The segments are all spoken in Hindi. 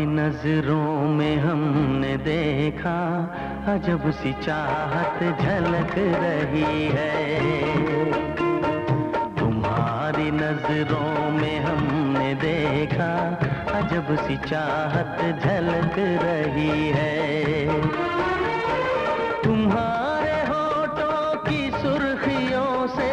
तुम्हारी नजरों में हमने देखा अजब सी चाहत झलक रही है। तुम्हारी नजरों में हमने देखा अजब सी चाहत झलक रही है। तुम्हारे होठों की सुर्खियों से,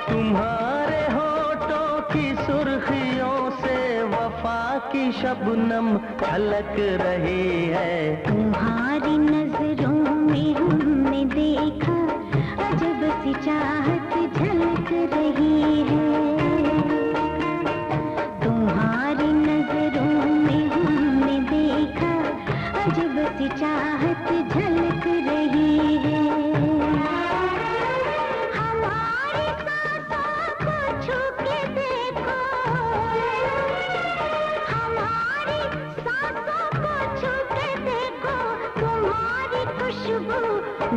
तुम्हारे होठों की सुर्खियों से वफा की शबनम झलक रही है। तुम्हारी नजरों में हमने देखा अजब सी चाहत झलक रही है। तुम्हारी नजरों में हमने देखा अजब सी चाहत झलक रही है। हमारी सांसों को छू के देखो, हमारी सांसों को छू के देखो, तुम्हारी खुशबू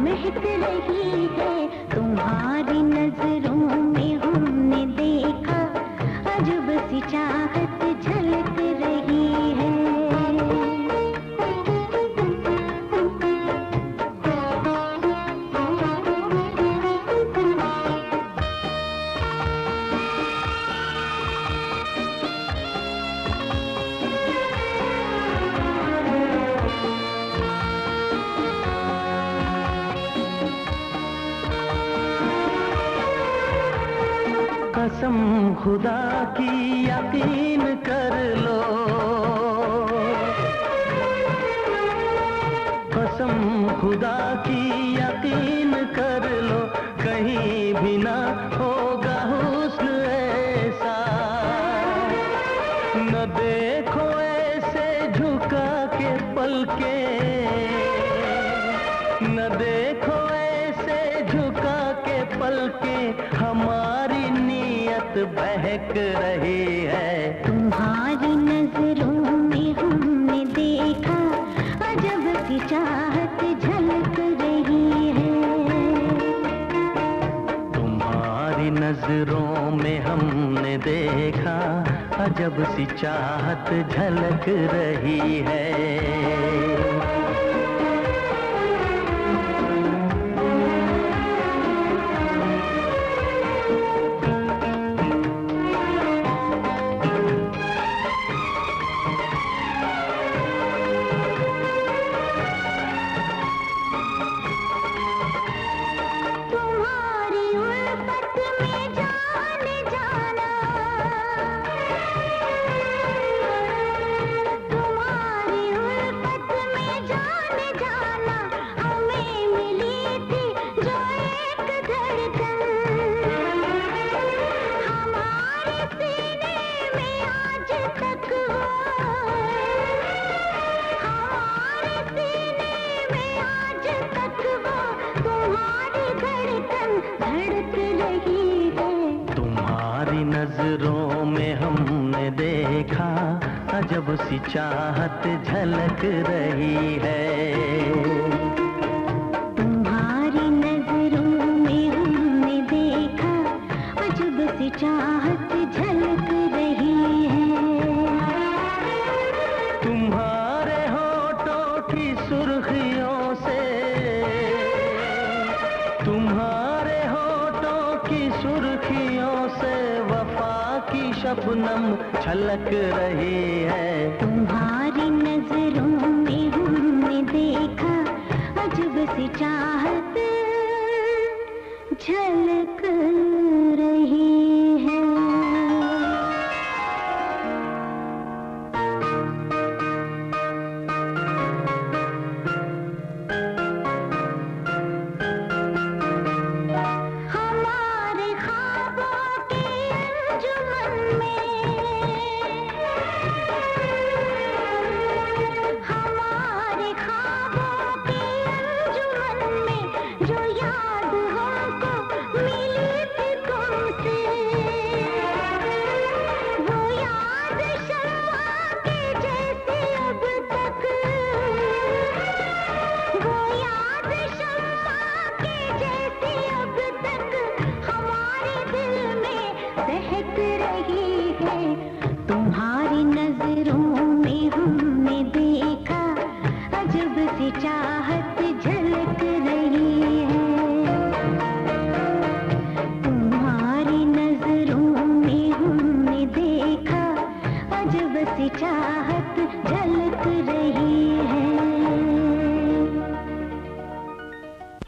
महक रही है। तुम्हारी नजरों में हमने देखा अजब सी चाहत झलक रही है। कसम खुदा की यकीन कर लो, कसम खुदा की यकीन कर लो, कहीं भी ना होगा हुस्न ऐसा। न देखो ऐसे झुका के पलके, न देखो ऐसे झुका के पलके, हमारी नीयत बहक रही है। तुम्हारी नजरों में हमने देखा अजब सी चाहत झलक रही है। तुम्हारी नजरों में हमने देखा अजब सी चाहत झलक रही है। नजरों में हमने देखा अजब सी चाहत झलक रही है। तुम्हारी नजरों में हमने देखा अजब सी चाहत झलक रही है। तुम्हारे होठों की सुर्खियों से, तुम्हारे होठों की सुर्खियों से वफा की शबनम छलक रही है। तुम्हारी नजरों में हमने देखा अजब सी चाहत झलक रही है। तुम्हारी नजर नजरों में हमने देखा अजब सी चाहत